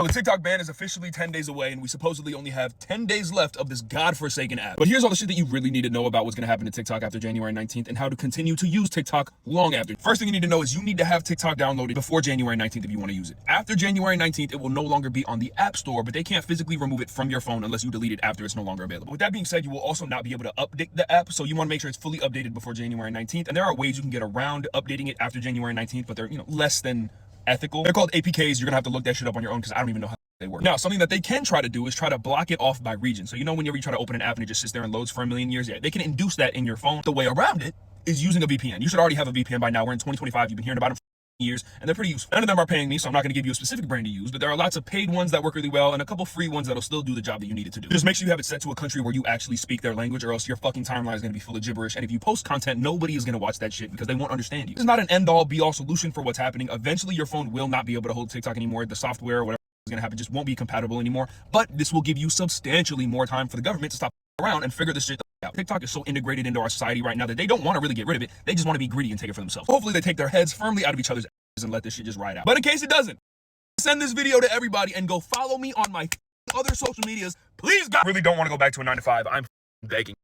Well, the TikTok ban is officially 10 days away, and we supposedly only have 10 days left of this godforsaken app. But here's all the shit that you really need to know about what's going to happen to TikTok after January 19th and how to continue to use TikTok long after. First thing you need to know is you need to have TikTok downloaded before January 19th if you want to use it. After January 19th, it will no longer be on the App Store, but they can't physically remove it from your phone unless you delete it after it's no longer available. With that being said, you will also not be able to update the app, so you want to make sure it's fully updated before January 19th. And there are ways you can get around updating it after January 19th, but they're, less than ethical. They're called APKs. You're going to have to look that shit up on your own because I don't even know how they work. Now, something that they can try to do is try to block it off by region. So whenever you try to open an app and it just sits there and loads for a million years, they can induce that in your phone. The way around it is using a VPN. You should already have a VPN by now. We're in 2025. You've been hearing about them for years, and they're pretty useful. None of them are paying me, so I'm not going to give you a specific brand to use, but there are lots of paid ones that work really well and a couple free ones that'll still do the job that you need it to do. Just make sure you have it set to a country where you actually speak their language, or else your fucking timeline is going to be full of gibberish. And if you post content, nobody is going to watch that shit because they won't understand you. It's not an end-all, be-all solution for what's happening. Eventually, your phone will not be able to hold TikTok anymore. The software or whatever is going to happen just won't be compatible anymore, but this will give you substantially more time for the government to stop around and figure this shit out. TikTok is so integrated into our society right now that they don't want to really get rid of it. They just want to be greedy and take it for themselves. Hopefully they take their heads firmly out of each other's asses and let this shit just ride out. But in case it doesn't, send this video to everybody and go follow me on my other social medias. Please, God. I really don't want to go back to a 9 to 5. I'm begging.